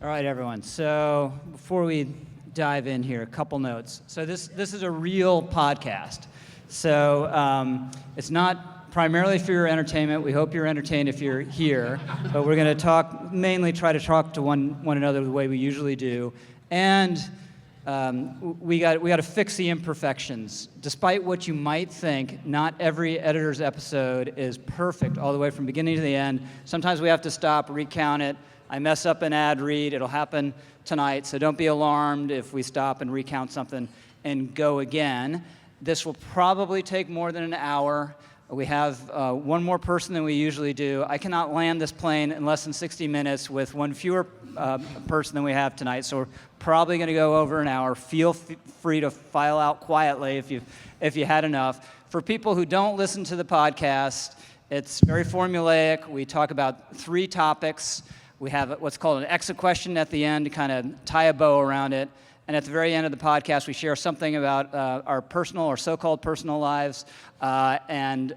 All right, everyone. So before we dive in here, a couple notes. So this is a real podcast. So it's not primarily for your entertainment. We hope you're entertained if you're here. But we're going to mainly try to talk to one another the way we usually do. And we got to fix the imperfections. Despite what you might think, not every editor's episode is perfect all the way from beginning to the end. Sometimes we have to stop, recount it. I mess up an ad read. It'll happen tonight, so don't be alarmed if we stop and recount something and go again. This will probably take more than an hour. We have one more person than we usually do. I cannot land this plane in less than 60 minutes with one fewer person than we have tonight, so we're probably going to go over an hour. Feel free to file out quietly if you had enough. For people who don't listen to the podcast, it's very formulaic. We talk about 3 topics. We have what's called an exit question at the end to kind of tie a bow around it. And at the very end of the podcast, we share something about our personal or so-called personal lives and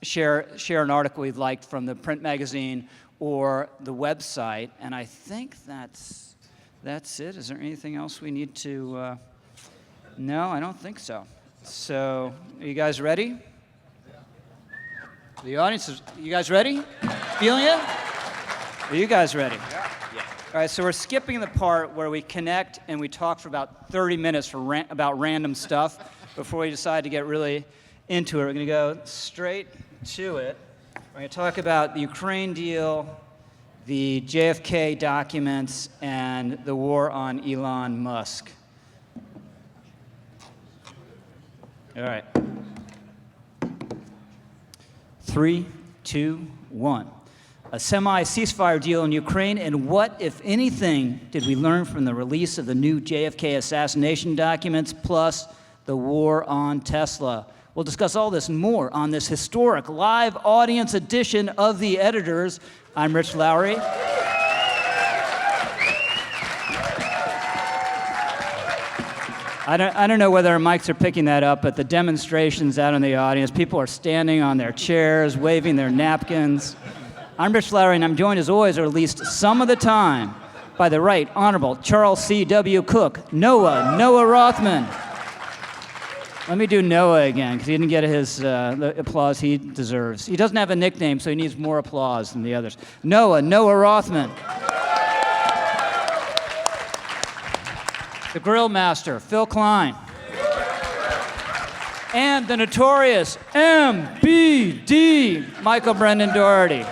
share an article we've liked from the print magazine or the website. And I think that's it. Is there anything else we need to... No, I don't think so. So, are you guys ready? The audience, you guys ready? Feeling it? Are you guys ready? Yeah. All right, so we're skipping the part where we connect and we talk for about 30 minutes about random stuff before we decide to get really into it. We're going to go straight to it. We're going to talk about the Ukraine deal, the JFK documents, and the war on Elon Musk. All right. 3, 2, 1. A semi-ceasefire deal in Ukraine, and what, if anything, did we learn from the release of the new JFK assassination documents, plus the war on Tesla? We'll discuss all this and more on this historic live audience edition of The Editors. I'm Rich Lowry. I don't know whether our mics are picking that up, but the demonstrations out in the audience, people are standing on their chairs, waving their napkins. I'm Rich Lowry, and I'm joined, as always, or at least some of the time, by the Right Honorable Charles C.W. Cooke, Noah Rothman. Let me do Noah again, because he didn't get the applause he deserves. He doesn't have a nickname, so he needs more applause than the others. Noah Rothman. The Grill Master, Phil Klein. And the notorious MBD, Brendan Dougherty.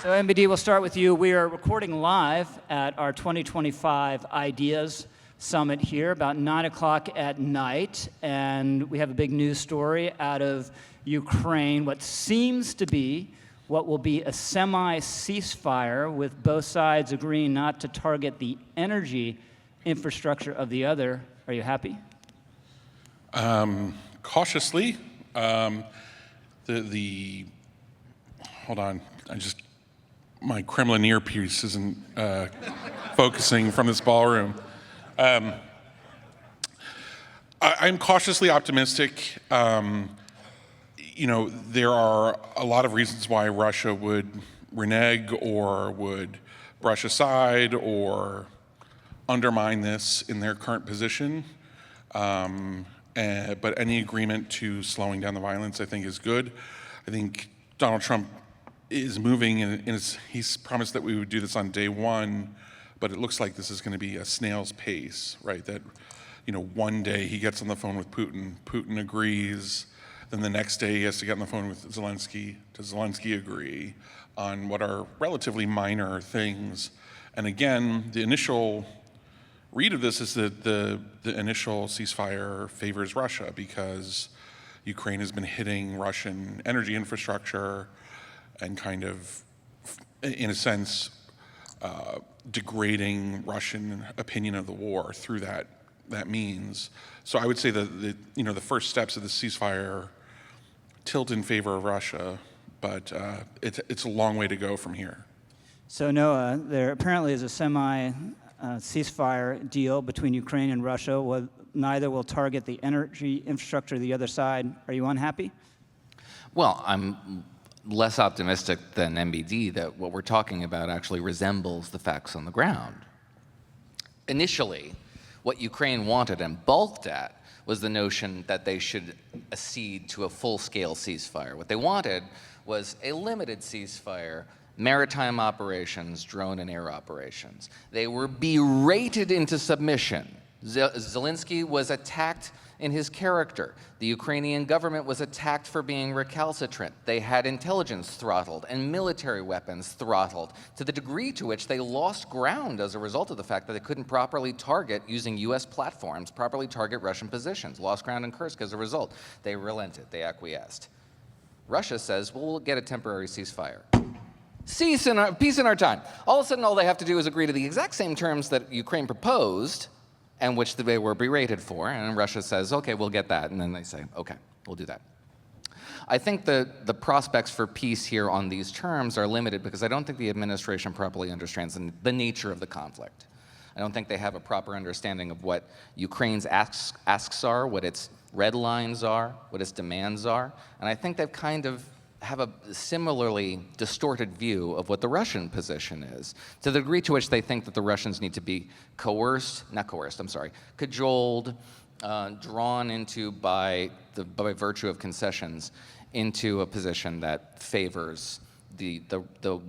So MBD, we'll start with you. We are recording live at our 2025 Ideas Summit here, about 9 o'clock at night, and we have a big news story out of Ukraine, what seems to be what will be a semi-ceasefire, with both sides agreeing not to target the energy infrastructure of the other. Are you happy? Cautiously. Hold on, my Kremlin earpiece isn't focusing from this ballroom. I'm cautiously optimistic. There are a lot of reasons why Russia would renege or would brush aside or undermine this in their current position. But any agreement to slowing down the violence, I think, is good. I think Donald Trump is moving, and he's promised that we would do this on day one, but it looks like this is going to be a snail's pace, right? That, one day he gets on the phone with Putin agrees, then the next day he has to get on the phone with Zelensky. Does Zelensky agree on what are relatively minor things? And again, the initial read of this is that the initial ceasefire favors Russia because Ukraine has been hitting Russian energy infrastructure and kind of, in a sense, degrading Russian opinion of the war through that means. So I would say that the first steps of the ceasefire tilt in favor of Russia, but it's a long way to go from here. So Noah, there apparently is a ceasefire deal between Ukraine and Russia. Neither will target the energy infrastructure of the other side. Are you unhappy? Well, I'm less optimistic than MBD that what we're talking about actually resembles the facts on the ground. Initially, what Ukraine wanted and balked at was the notion that they should accede to a full-scale ceasefire. What they wanted was a limited ceasefire, maritime operations, drone and air operations. They were berated into submission. Zelensky was attacked in his character. The Ukrainian government was attacked for being recalcitrant. They had intelligence throttled and military weapons throttled to the degree to which they lost ground as a result of the fact that they couldn't properly target, using US platforms, properly target Russian positions. Lost ground in Kursk as a result. They relented, they acquiesced. Russia says, well, we'll get a temporary ceasefire. Peace in our time. All of a sudden, all they have to do is agree to the exact same terms that Ukraine proposed, and which they were berated for, and Russia says, okay, we'll get that, and then they say, okay, we'll do that. I think the prospects for peace here on these terms are limited because I don't think the administration properly understands the nature of the conflict. I don't think they have a proper understanding of what Ukraine's asks are, what its red lines are, what its demands are, and I think they've kind of have a similarly distorted view of what the Russian position is, to the degree to which they think that the Russians need to be cajoled, drawn into by virtue of concessions into a position that favors the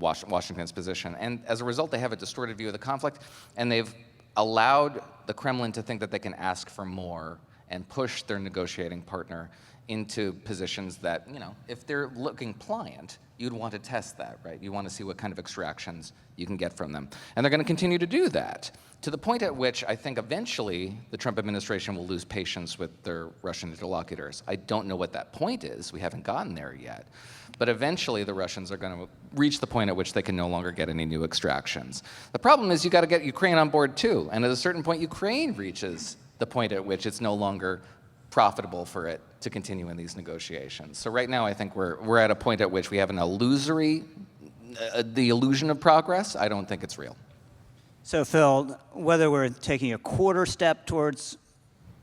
Washington's position. And as a result, they have a distorted view of the conflict, and they've allowed the Kremlin to think that they can ask for more and push their negotiating partner into positions that, if they're looking pliant, you'd want to test that, right? You want to see what kind of extractions you can get from them. And they're going to continue to do that, to the point at which I think eventually the Trump administration will lose patience with their Russian interlocutors. I don't know what that point is. We haven't gotten there yet. But eventually the Russians are going to reach the point at which they can no longer get any new extractions. The problem is you got to get Ukraine on board too. And at a certain point, Ukraine reaches the point at which it's no longer profitable for it to continue in these negotiations. So right now, I think we're at a point at which we have an illusory, the illusion of progress. I don't think it's real. So Phil, whether we're taking a quarter step towards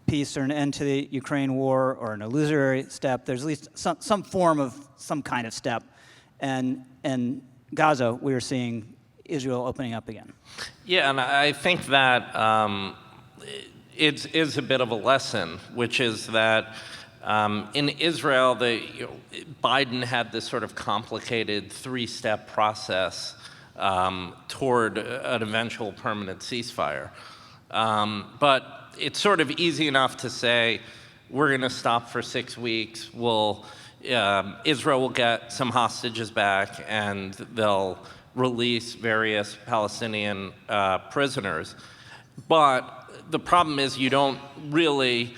peace or an end to the Ukraine war or an illusory step, there's at least some form of some kind of step. And in Gaza, we are seeing Israel opening up again. Yeah, and I think that it is a bit of a lesson, which is that in Israel, Biden had this sort of complicated three-step process toward an eventual permanent ceasefire. But it's sort of easy enough to say, we're going to stop for 6 weeks, Israel will get some hostages back, and they'll release various Palestinian prisoners. But the problem is you don't really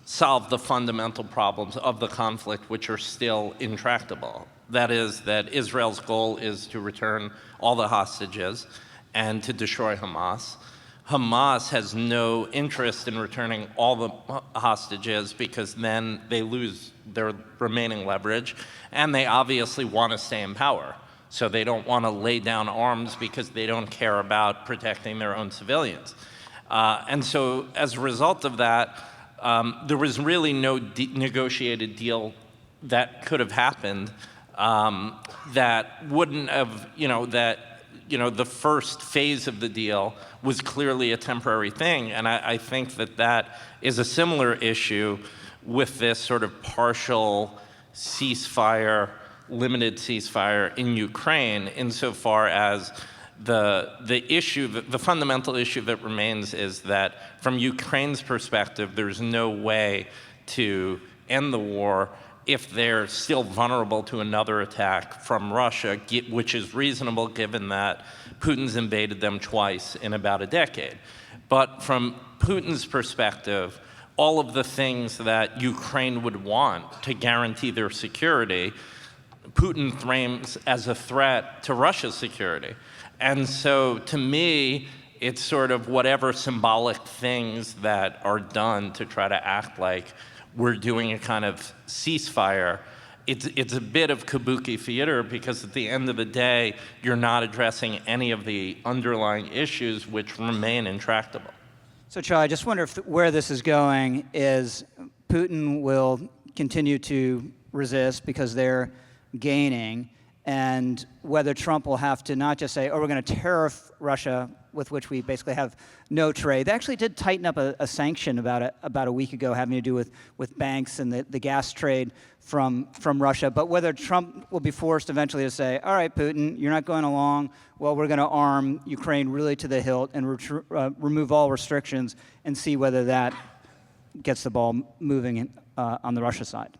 solve the fundamental problems of the conflict, which are still intractable. That is, that Israel's goal is to return all the hostages and to destroy Hamas. Hamas has no interest in returning all the hostages because then they lose their remaining leverage, and they obviously want to stay in power. So they don't want to lay down arms because they don't care about protecting their own civilians. And so as a result of that, there was really no negotiated deal that could have happened that wouldn't have, the first phase of the deal was clearly a temporary thing. And I think that that is a similar issue with this sort of partial ceasefire, limited ceasefire in Ukraine, insofar as the issue, the fundamental issue that remains is that from Ukraine's perspective, there's no way to end the war if they're still vulnerable to another attack from Russia, which is reasonable given that Putin's invaded them twice in about a decade. But from Putin's perspective, all of the things that Ukraine would want to guarantee their security, Putin frames as a threat to Russia's security. And so to me, it's sort of whatever symbolic things that are done to try to act like we're doing a kind of ceasefire. It's a bit of kabuki theater because at the end of the day, you're not addressing any of the underlying issues which remain intractable. So Charlie, I just wonder if where this is going is Putin will continue to resist because they're gaining, and whether Trump will have to not just say, oh, we're going to tariff Russia, with which we basically have no trade. They actually did tighten up a sanction about a week ago having to do with banks and the gas trade from Russia. But whether Trump will be forced eventually to say, all right, Putin, you're not going along, well, we're going to arm Ukraine really to the hilt and remove all restrictions and see whether that gets the ball moving on the Russia side.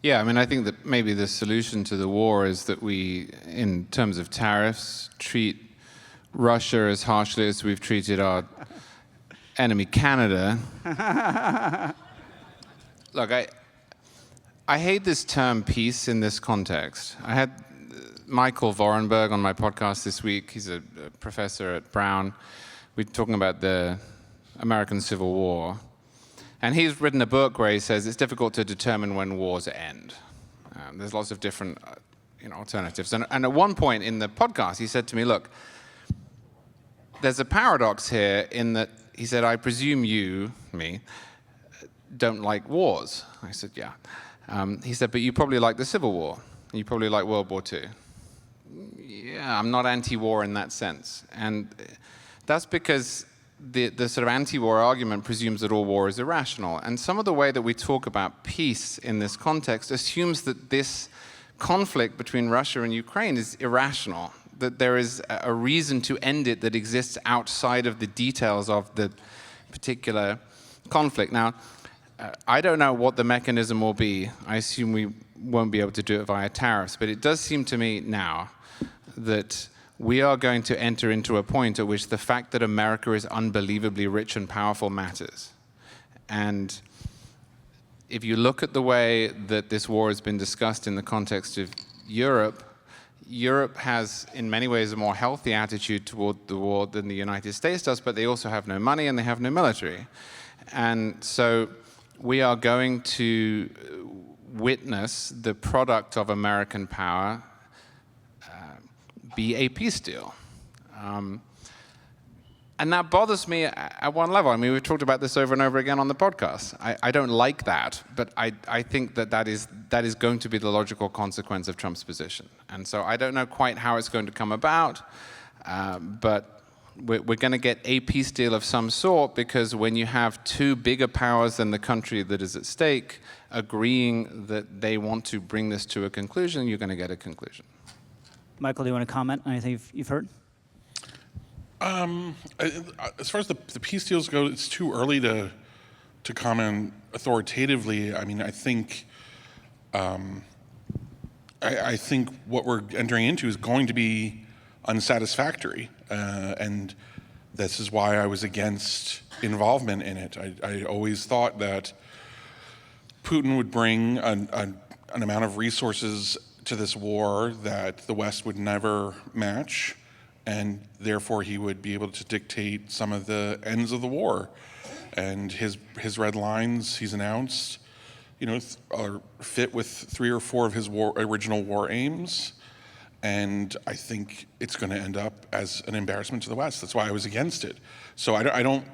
Yeah, I mean, I think that maybe the solution to the war is that we, in terms of tariffs, treat Russia as harshly as we've treated our enemy Canada. Look, I hate this term peace in this context. I had Michael Vorenberg on my podcast this week. He's a professor at Brown. We're talking about the American Civil War. And he's written a book where he says it's difficult to determine when wars end. There's lots of different alternatives. And at one point in the podcast, he said to me, look, there's a paradox here in that, he said, I presume you, me, don't like wars. I said, yeah. He said, but you probably like the Civil War. You probably like World War II. Yeah, I'm not anti-war in that sense. And that's because the sort of anti-war argument presumes that all war is irrational. And some of the way that we talk about peace in this context assumes that this conflict between Russia and Ukraine is irrational, that there is a reason to end it that exists outside of the details of the particular conflict. Now, I don't know what the mechanism will be. I assume we won't be able to do it via tariffs, but it does seem to me now that we are going to enter into a point at which the fact that America is unbelievably rich and powerful matters. And if you look at the way that this war has been discussed in the context of Europe, Europe has, in many ways, a more healthy attitude toward the war than the United States does, but they also have no money and they have no military. And so we are going to witness the product of American power be a peace deal. And that bothers me at one level. I mean, we've talked about this over and over again on the podcast. I don't like that, but I think that is going to be the logical consequence of Trump's position. And so I don't know quite how it's going to come about, but we're going to get a peace deal of some sort, because when you have two bigger powers than the country that is at stake agreeing that they want to bring this to a conclusion, you're going to get a conclusion. Michael, do you want to comment on anything you've heard? As far as the peace deals go, it's too early to comment authoritatively. I mean, I think I think what we're entering into is going to be unsatisfactory, and this is why I was against involvement in it. I always thought that Putin would bring an amount of resources to this war that the West would never match, and therefore he would be able to dictate some of the ends of the war. And his red lines, he's announced, are fit with 3 or 4 of his original war aims. And I think it's going to end up as an embarrassment to the West. That's why I was against it. So I don't.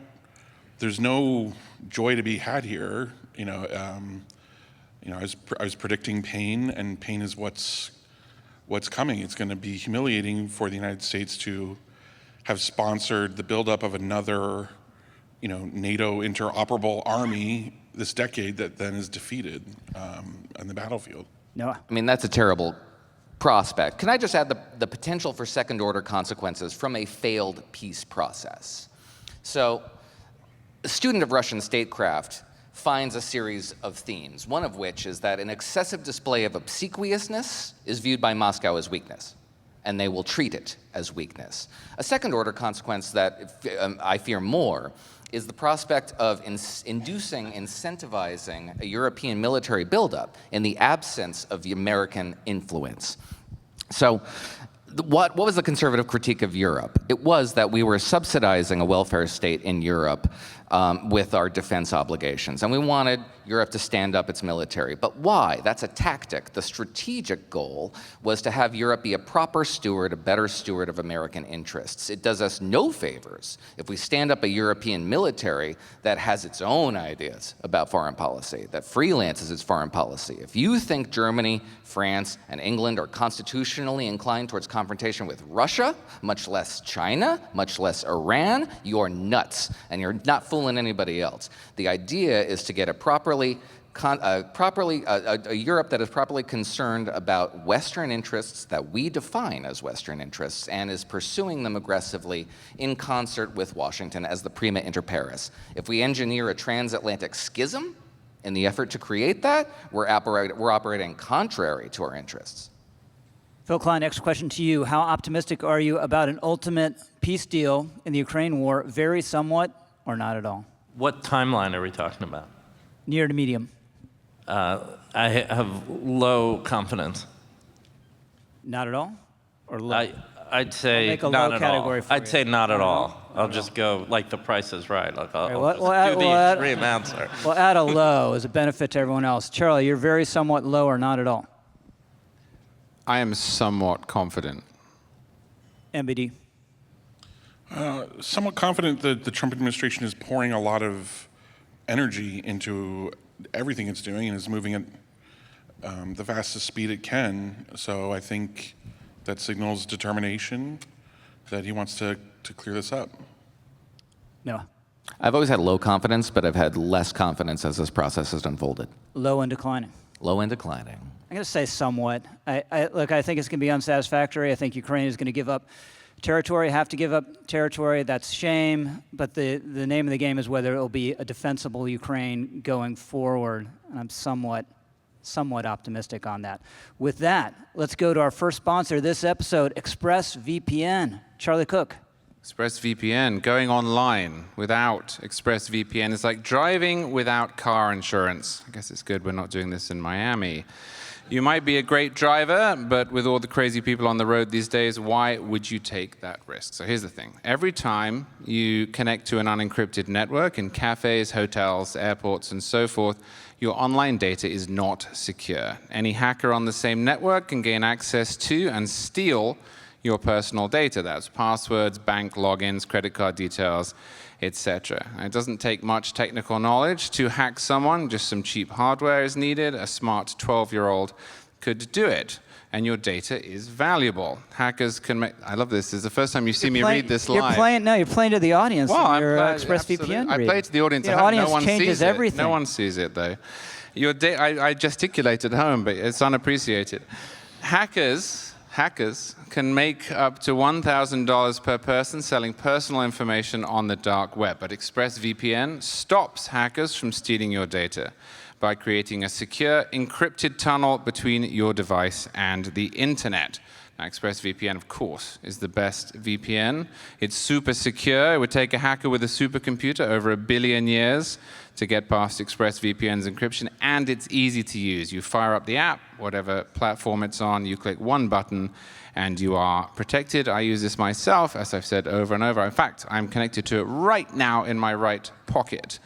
There's no joy to be had here. I was predicting pain, and pain is what's coming. It's going to be humiliating for the United States to have sponsored the buildup of another, NATO interoperable army this decade that then is defeated on the battlefield. Noah? I mean, that's a terrible prospect. Can I just add the potential for second-order consequences from a failed peace process? So, a student of Russian statecraft finds a series of themes, one of which is that an excessive display of obsequiousness is viewed by Moscow as weakness, and they will treat it as weakness. A second-order consequence that I fear more is the prospect of incentivizing a European military buildup in the absence of the American influence. So what was the conservative critique of Europe? It was that we were subsidizing a welfare state in Europe with our defense obligations. And we wanted Europe to stand up its military. But why? That's a tactic. The strategic goal was to have Europe be a proper steward, a better steward of American interests. It does us no favors if we stand up a European military that has its own ideas about foreign policy, that freelances its foreign policy. If you think Germany, France, and England are constitutionally inclined towards confrontation with Russia, much less China, much less Iran, you're nuts, and you're not fooling anybody else. The idea is to get a a Europe that is properly concerned about Western interests that we define as Western interests and is pursuing them aggressively in concert with Washington as the prima inter pares. If we engineer a transatlantic schism in the effort to create that, we're operating contrary to our interests. Phil Klein, next question to you. How optimistic are you about an ultimate peace deal in the Ukraine war? Very, somewhat, or not at all? What timeline are we talking about? Near to medium. I have low confidence. Not at all? Or low? I'd say make a not low at category all. for I'd you. say not at Not at all. all? I'll just go like the Price is Right. Like I'll well, just we'll add- do the we'll add- extreme answer. Well, add a low as a benefit to everyone else. Charlie, you're very somewhat low or not at all? I am somewhat confident. MBD. Somewhat confident that the Trump administration is pouring a lot of energy into everything it's doing and is moving at the fastest speed it can. So I think that signals determination that he wants to clear this up. Noah. I've always had low confidence, but I've had less confidence as this process has unfolded. Low and declining. Low and declining. I'm going to say somewhat. Look, I think it's going to be unsatisfactory. I think Ukraine is going to give up territory, have to give up territory. That's shame. But the name of the game is whether it will be a defensible Ukraine going forward. And I'm somewhat optimistic on that. With that, let's go to our first sponsor this episode, ExpressVPN. Charlie Cooke. ExpressVPN, going online without ExpressVPN is like driving without car insurance. I guess it's good we're not doing this in Miami. You might be a great driver, but with all the crazy people on the road these days, why would you take that risk? So here's the thing. Every time you connect to an unencrypted network in cafes, hotels, airports, and so forth, your online data is not secure. Any hacker on the same network can gain access to and steal your personal data. That's passwords, bank logins, credit card details, etc. It doesn't take much technical knowledge to hack someone. Just some cheap hardware is needed. A smart 12-year-old could do it. And your data is valuable. Hackers can make... I love this. This is the first time you see me read this live. You're playing to the audience. Well, your absolutely. ExpressVPN I read. play to the audience. The I hope audience no one changes sees everything. It. No one sees it, though. I gesticulate at home, but it's unappreciated. Hackers can make up to $1,000 per person selling personal information on the dark web. But ExpressVPN stops hackers from stealing your data by creating a secure, encrypted tunnel between your device and the internet. Now, ExpressVPN, of course, is the best VPN. It's super secure. It would take a hacker with a supercomputer over 1 billion years to get past ExpressVPN's encryption, and it's easy to use. You fire up the app, whatever platform it's on, you click one button, and you are protected. I use this myself, as I've said over and over. In fact, I'm connected to it right now in my right pocket.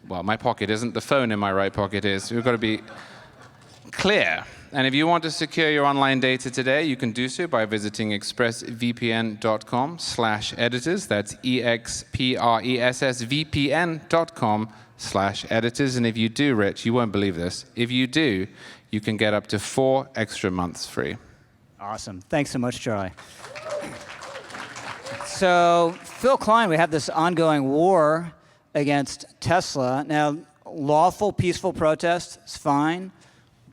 Well, my pocket isn't, the phone in my right pocket is. You've got to be clear. And if you want to secure your online data today, you can do so by visiting expressvpn.com/editors. That's expressvpn.com/editors. And if you do, Rich, you won't believe this. If you do, you can get up to 4 extra months free. Awesome. Thanks so much, Charlie. So, Phil Klein, we have this ongoing war against Tesla. Now, lawful, peaceful protest is fine.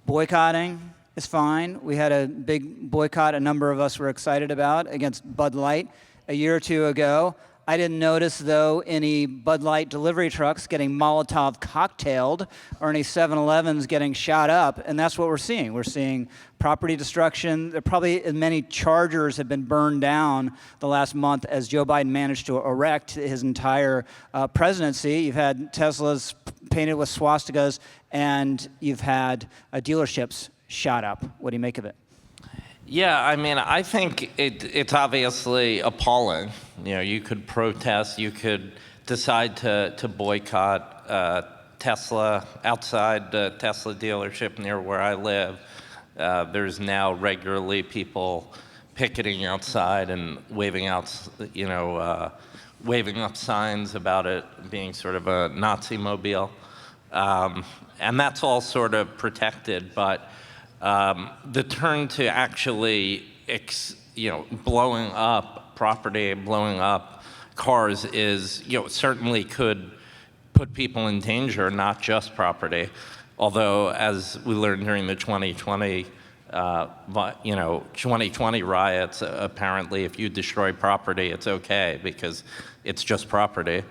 Boycotting is fine. We had a big boycott a number of us were excited about against Bud Light a year or two ago. I didn't notice, though, any Bud Light delivery trucks getting Molotov cocktailed or any 7-Elevens getting shot up, and that's what we're seeing. We're seeing property destruction. There probably as many chargers have been burned down the last month as Joe Biden managed to erect his entire presidency. You've had Teslas painted with swastikas, and you've had dealerships shot up. What do you make of it? Yeah, I mean, I think it's obviously appalling. You know, you could protest, you could decide to boycott Tesla outside the Tesla dealership near where I live. There's now regularly people picketing outside and waving up signs about it being sort of a Nazi mobile. And that's all sort of protected, but the turn to actually blowing up property, blowing up cars is, certainly could put people in danger, not just property. Although, as we learned during the 2020 riots, apparently if you destroy property, it's okay because it's just property.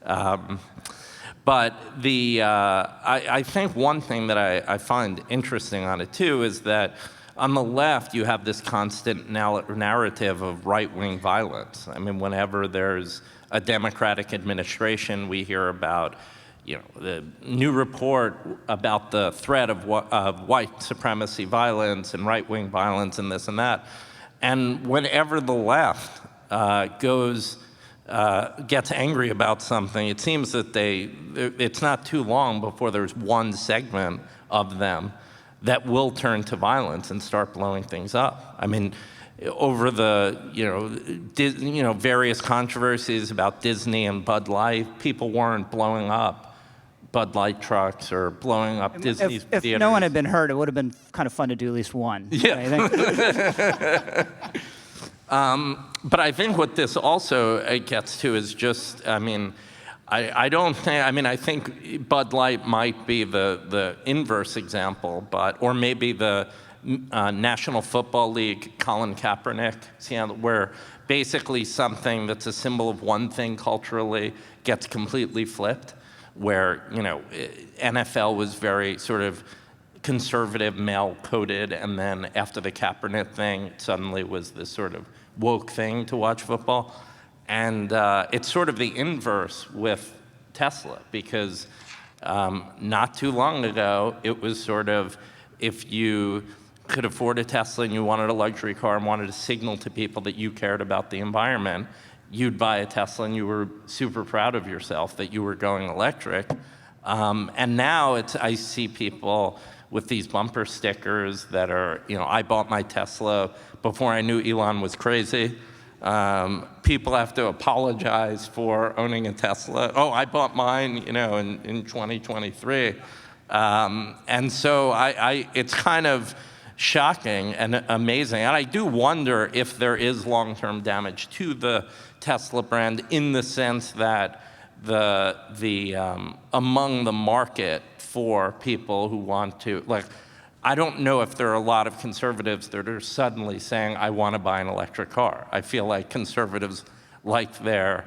But I think one thing that I find interesting on it too is that on the left you have this constant narrative of right-wing violence. I mean, whenever there's a Democratic administration, we hear about the new report about the threat of white supremacy violence and right-wing violence and this and that. And whenever the left gets angry about something, it seems that it's not too long before there's one segment of them that will turn to violence and start blowing things up. I mean, over the various controversies about Disney and Bud Light, people weren't blowing up Bud Light trucks or blowing up Disney's if theaters. no one had been hurt, it would have been kind of fun to do at least one. Yeah. But I think what this also gets to is just, I think Bud Light might be the inverse example, or maybe the National Football League, Colin Kaepernick, where basically something that's a symbol of one thing culturally gets completely flipped, where, NFL was very sort of conservative, male-coded, and then after the Kaepernick thing, it suddenly was this sort of woke thing to watch football. And it's sort of the inverse with Tesla, because not too long ago, it was sort of, if you could afford a Tesla and you wanted a luxury car and wanted to signal to people that you cared about the environment, you'd buy a Tesla and you were super proud of yourself that you were going electric. And now I see people with these bumper stickers that are, I bought my Tesla before I knew Elon was crazy. People have to apologize for owning a Tesla. Oh, I bought mine, in 2023. And so it's kind of shocking and amazing. And I do wonder if there is long-term damage to the Tesla brand, in the sense that among the market for people who want to, I don't know if there are a lot of conservatives that are suddenly saying, I want to buy an electric car. I feel like conservatives like their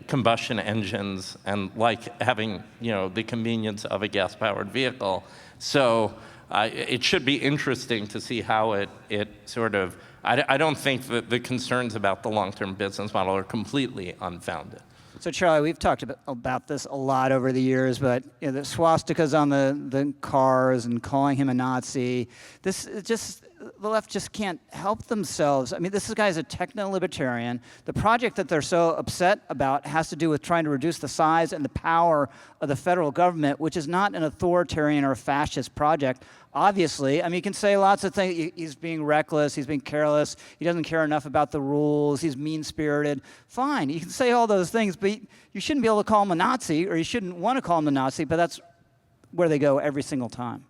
combustion engines and like having the convenience of a gas-powered vehicle. So it should be interesting to see how it sort of, I don't think that the concerns about the long-term business model are completely unfounded. So Charlie, we've talked about this a lot over the years, but the swastikas on the cars and calling him a Nazi, the left just can't help themselves. I mean, this guy is a techno-libertarian. The project that they're so upset about has to do with trying to reduce the size and the power of the federal government, which is not an authoritarian or a fascist project. Obviously, you can say lots of things. He's being reckless, he's being careless, he doesn't care enough about the rules, he's mean-spirited. Fine, you can say all those things, but you shouldn't be able to call him a Nazi, or you shouldn't want to call him a Nazi, but that's where they go every single time.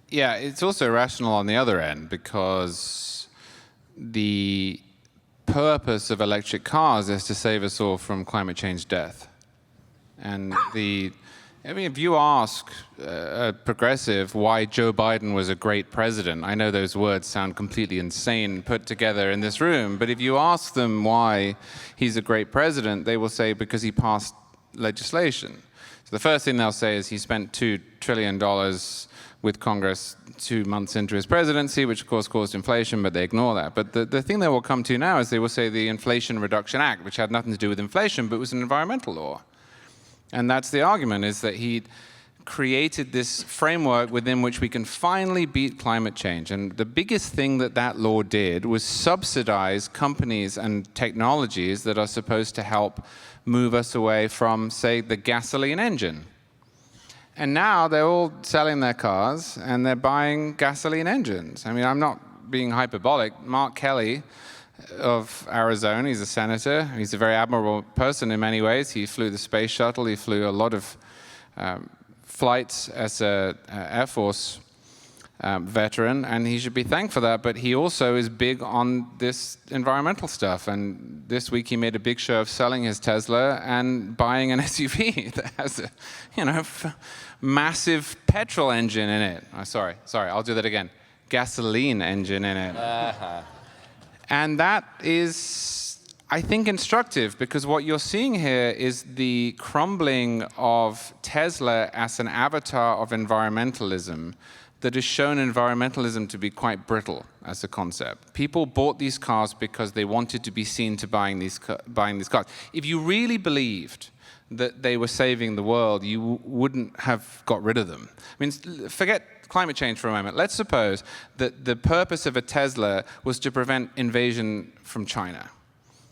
Yeah, it's also rational on the other end, because the purpose of electric cars is to save us all from climate change death. And if you ask a progressive why Joe Biden was a great president, I know those words sound completely insane put together in this room, but if you ask them why he's a great president, they will say because he passed legislation. So the first thing they'll say is he spent $2 trillion with Congress 2 months into his presidency, which of course caused inflation, but they ignore that. But the thing they will come to now is they will say the Inflation Reduction Act, which had nothing to do with inflation, but was an environmental law. And that's the argument, is that he created this framework within which we can finally beat climate change. And the biggest thing that law did was subsidize companies and technologies that are supposed to help move us away from, say, the gasoline engine. And now they're all selling their cars and they're buying gasoline engines. I mean, I'm not being hyperbolic. Mark Kelly of Arizona, he's a senator. He's a very admirable person in many ways. He flew the space shuttle. He flew a lot of flights as an Air Force veteran, and he should be thanked for that. But he also is big on this environmental stuff. And this week he made a big show of selling his Tesla and buying an SUV that has a, massive petrol engine in it. Oh, sorry, I'll do that again. Gasoline engine in it. And that is, I think, instructive, because what you're seeing here is the crumbling of Tesla as an avatar of environmentalism that has shown environmentalism to be quite brittle as a concept. People bought these cars because they wanted to be seen to buying these cars. If you really believed that they were saving the world, you wouldn't have got rid of them. I mean, forget climate change for a moment. Let's suppose that the purpose of a Tesla was to prevent invasion from China.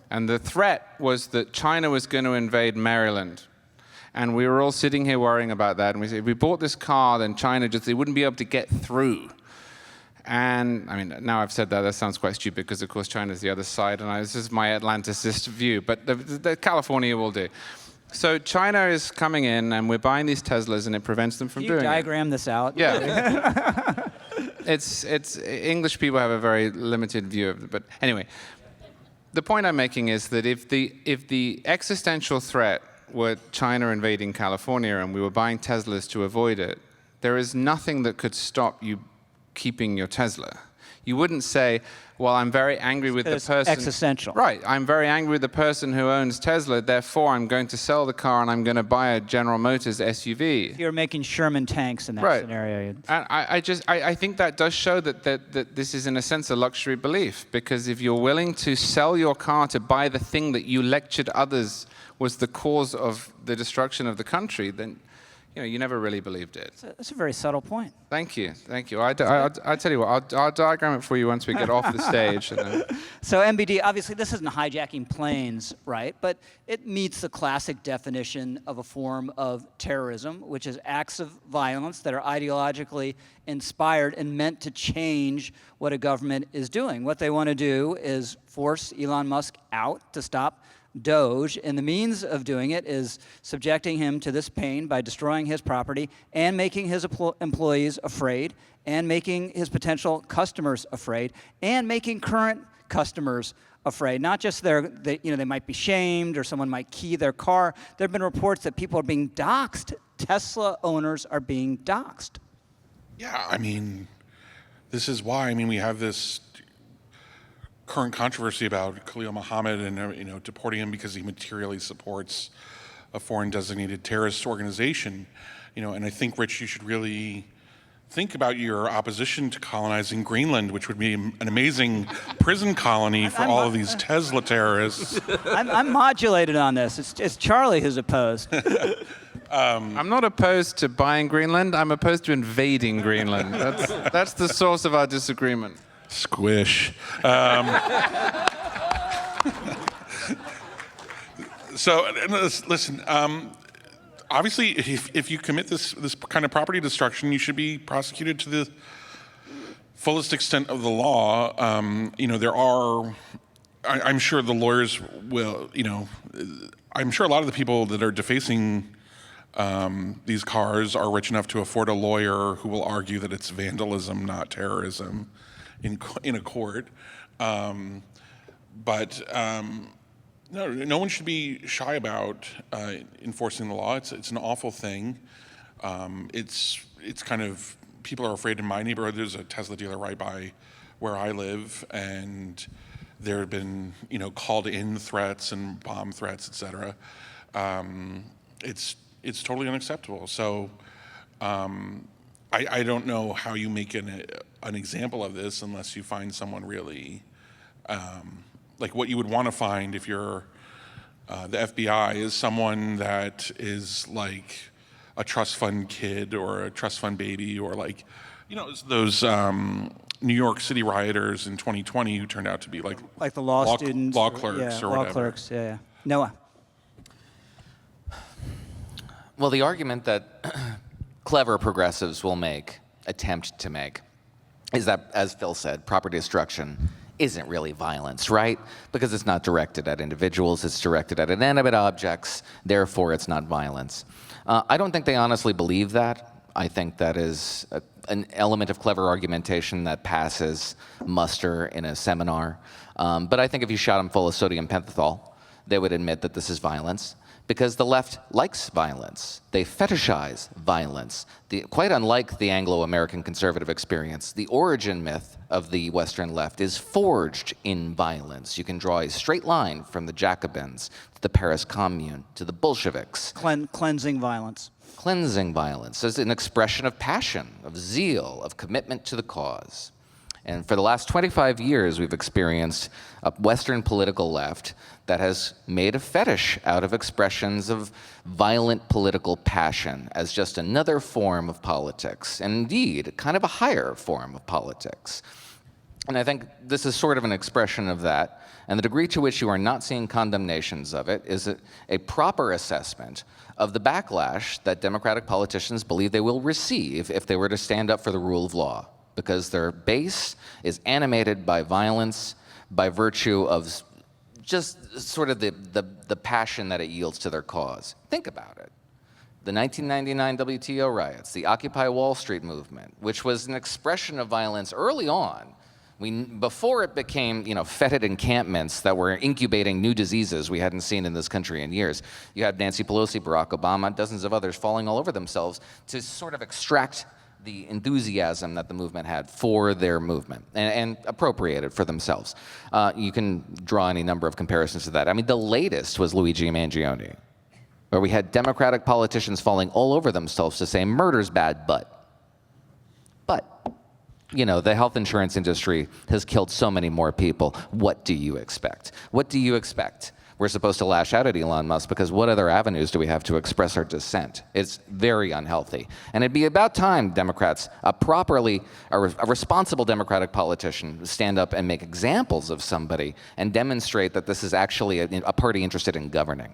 And the threat was that China was going to invade Maryland. And we were all sitting here worrying about that. And we said, if we bought this car, then China they wouldn't be able to get through. And I mean, now I've said that, that sounds quite stupid, because of course China's the other side, and this is my Atlanticist view, but the California will do. So China is coming in, and we're buying these Teslas, and it prevents them from doing it. Can you diagram this out? Yeah. it's English people have a very limited view of it, but anyway. The point I'm making is that if the existential threat were China invading California and we were buying Teslas to avoid it, there is nothing that could stop you keeping your Tesla. You wouldn't say, well, I'm very angry with the person. Existential. Right. I'm very angry with the person who owns Tesla, therefore I'm going to sell the car and I'm going to buy a General Motors SUV. You're making Sherman tanks in that scenario. And I think that does show that this is, in a sense, a luxury belief, because if you're willing to sell your car to buy the thing that you lectured others was the cause of the destruction of the country, then you never really believed it. That's a very subtle point. Thank you. I tell you what, I'll diagram it for you once we get off the stage. And then... So MBD, obviously this isn't hijacking planes, right? But it meets the classic definition of a form of terrorism, which is acts of violence that are ideologically inspired and meant to change what a government is doing. What they want to do is force Elon Musk out to stop Doge, and the means of doing it is subjecting him to this pain by destroying his property and making his employees afraid, and making his potential customers afraid, and making current customers afraid. Not just they might be shamed, or someone might key their car. There have been reports that people are being doxxed. Tesla owners are being doxxed. Yeah, I mean, this is why. I mean, we have this current controversy about Khalil Muhammad and deporting him because he materially supports a foreign designated terrorist organization. And I think, Rich, you should really think about your opposition to colonizing Greenland, which would be an amazing prison colony for all of these Tesla terrorists. I'm modulated on this. It's Charlie who's opposed. I'm not opposed to buying Greenland. I'm opposed to invading Greenland. That's the source of our disagreement. Squish. So listen. Obviously, if you commit this kind of property destruction, you should be prosecuted to the fullest extent of the law. There are. I'm sure the lawyers will. I'm sure a lot of the people that are defacing these cars are rich enough to afford a lawyer who will argue that it's vandalism, not terrorism, in a court. But no one should be shy about enforcing the law. It's an awful thing. It's kind of, people are afraid. In my neighborhood, there's a Tesla dealer right by where I live, and there have been called in threats and bomb threats, etc. It's totally unacceptable. So I don't know how you make an example of this unless you find someone really like what you would want to find if you're the FBI is someone that is like a trust fund kid or a trust fund baby, or like, those New York City rioters in 2020 who turned out to be like the law students, law clerks, or law whatever. clerks. Yeah. Noah. Well, the argument that clever progressives will attempt to make, is that, as Phil said, property destruction isn't really violence, right? Because it's not directed at individuals, it's directed at inanimate objects, therefore it's not violence. I don't think they honestly believe that. I think that is an element of clever argumentation that passes muster in a seminar. But I think if you shot them full of sodium pentothal, they would admit that this is violence, because the left likes violence. They fetishize violence. Quite unlike the Anglo-American conservative experience, the origin myth of the Western left is forged in violence. You can draw a straight line from the Jacobins to the Paris Commune to the Bolsheviks. Cleansing violence. Cleansing violence as an expression of passion, of zeal, of commitment to the cause. And for the last 25 years, we've experienced a Western political left that has made a fetish out of expressions of violent political passion as just another form of politics, and indeed, kind of a higher form of politics. And I think this is sort of an expression of that, and the degree to which you are not seeing condemnations of it is a proper assessment of the backlash that Democratic politicians believe they will receive if they were to stand up for the rule of law, because their base is animated by violence by virtue of just sort of the passion that it yields to their cause. Think about it. The 1999 WTO riots, the Occupy Wall Street movement, which was an expression of violence early on, before it became, fetid encampments that were incubating new diseases we hadn't seen in this country in years. You had Nancy Pelosi, Barack Obama, dozens of others falling all over themselves to sort of extract the enthusiasm that the movement had for their movement and appropriate it for themselves. You can draw any number of comparisons to that. I mean, the latest was Luigi Mangione, where we had Democratic politicians falling all over themselves to say murder's bad, but, the health insurance industry has killed so many more people. What do you expect? What do you expect? We're supposed to lash out at Elon Musk because what other avenues do we have to express our dissent? It's very unhealthy. And it'd be about time Democrats, a responsible Democratic politician, stand up and make examples of somebody and demonstrate that this is actually a party interested in governing.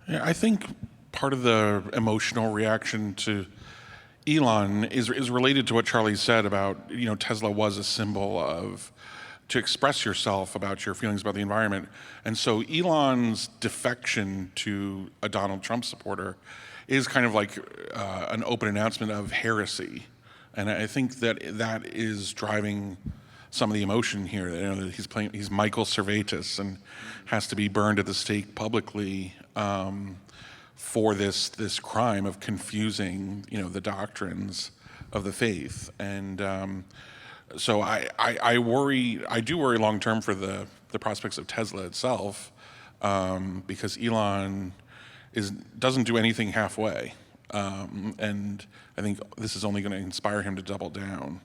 Yeah, I think part of the emotional reaction to Elon is related to what Charlie said about, Tesla was a symbol of to express yourself about your feelings about the environment. And so Elon's defection to a Donald Trump supporter is kind of like an open announcement of heresy. And I think that is driving some of the emotion here. That he's Michael Servetus and has to be burned at the stake publicly for this crime of confusing, the doctrines of the faith. And so I do worry long term for the prospects of Tesla itself, because Elon doesn't do anything halfway, and I think this is only going to inspire him to double down.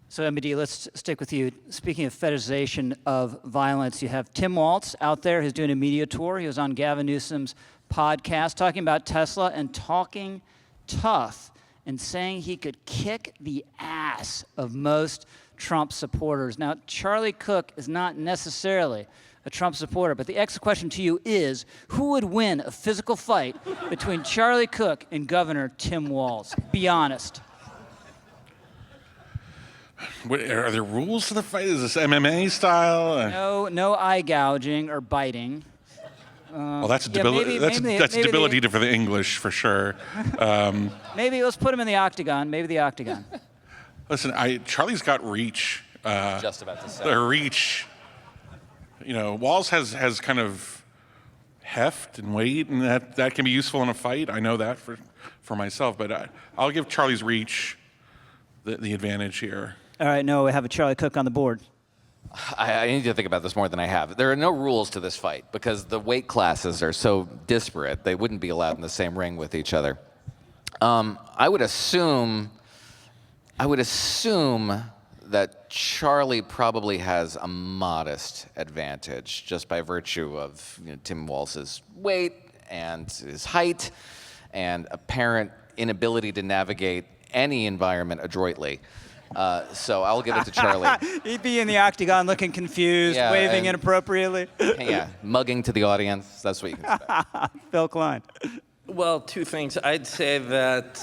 So MBD, let's stick with you. Speaking of fetishization of violence, you have Tim Walz out there who's doing a media tour. He was on Gavin Newsom's podcast talking about Tesla and talking tough and saying he could kick the ass of most Trump supporters. Now, Charlie Cooke is not necessarily a Trump supporter, but the extra question to you is, who would win a physical fight between Charlie Cooke and Governor Tim Walz? Be honest. Are there rules to the fight? Is this MMA style? No eye gouging or biting. Well, that's maybe debilitative for the English, for sure. Maybe let's put him in the octagon. Maybe the octagon. Listen, Charlie's got reach. Just about to say. The reach. Walz has kind of heft and weight, and that can be useful in a fight. I know that for myself, but I'll give Charlie's reach the advantage here. All right, no, we have a Charlie Cooke on the board. I need to think about this more than I have. There are no rules to this fight because the weight classes are so disparate. They wouldn't be allowed in the same ring with each other. I would assume that Charlie probably has a modest advantage just by virtue of Tim Walz's weight and his height and apparent inability to navigate any environment adroitly. So I'll give it to Charlie. He'd be in the octagon looking confused, Yeah, waving and- inappropriately. Yeah, mugging to the audience. That's what you can expect. Phil Klein. Well, two things. I'd say that.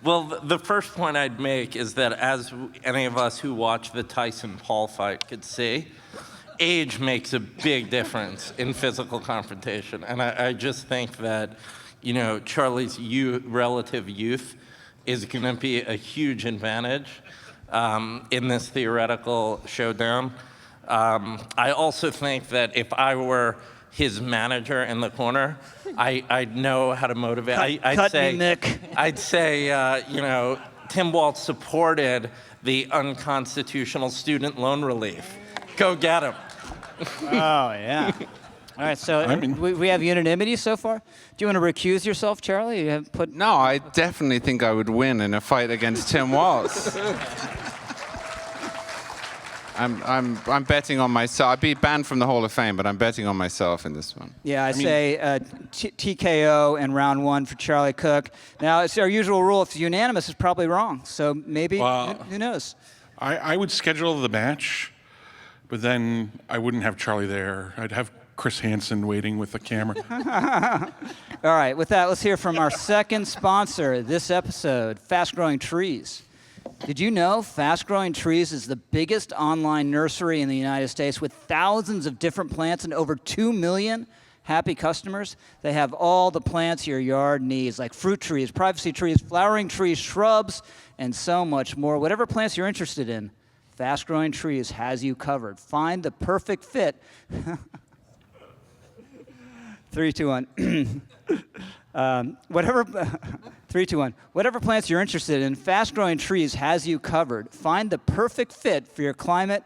Well, the first point I'd make is that as any of us who watch the Tyson-Paul fight could see, age makes a big difference in physical confrontation. And I just think that, Charlie's relative youth is going to be a huge advantage in this theoretical showdown. I also think that if I were his manager in the corner, I'd know how to motivate. Cut me, Nick. I'd say, Tim Walz supported the unconstitutional student loan relief. Go get him. Oh, yeah. All right, so we have unanimity so far. Do you want to recuse yourself, Charlie? You have put. No, I definitely think I would win in a fight against Tim Walz. I'm betting on myself. I'd be banned from the Hall of Fame, but I'm betting on myself in this one. Yeah, I say TKO in round 1 for Charlie Cooke. Now, it's our usual rule. If it's unanimous, it's probably wrong. So maybe, who knows? I would schedule the match, but then I wouldn't have Charlie there. I'd have Chris Hansen waiting with the camera. All right, with that, let's hear from our second sponsor this episode, Fast Growing Trees. Did you know Fast Growing Trees is the biggest online nursery in the United States with thousands of different plants and over 2 million happy customers? They have all the plants your yard needs, like fruit trees, privacy trees, flowering trees, shrubs, and so much more. Whatever plants you're interested in, Fast Growing Trees has you covered. Find the perfect fit. 3, 2, 1. Whatever 3, 2, 1. Whatever plants you're interested in, Fast Growing Trees has you covered. Find the perfect fit for your climate.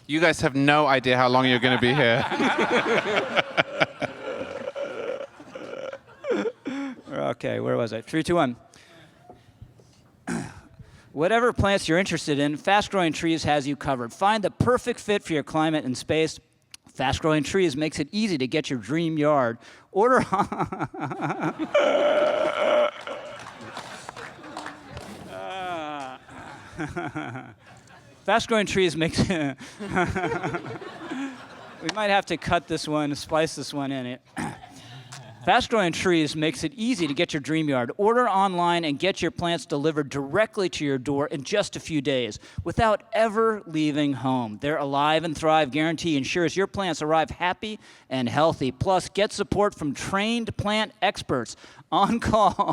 You guys have no idea how long you're going to be here. Okay, where was I? 3, 2, 1. Whatever plants you're interested in, Fast Growing Trees has you covered. Find the perfect fit for your climate and space. Fast Growing Trees makes it easy to get your dream yard. Order Fast Growing Trees makes we might have to cut this one, splice this one in. Fast Growing Trees makes it easy to get your dream yard. Order online and get your plants delivered directly to your door in just a few days without ever leaving home. Their Alive and Thrive guarantee ensures your plants arrive happy and healthy. Plus, get support from trained plant experts on call.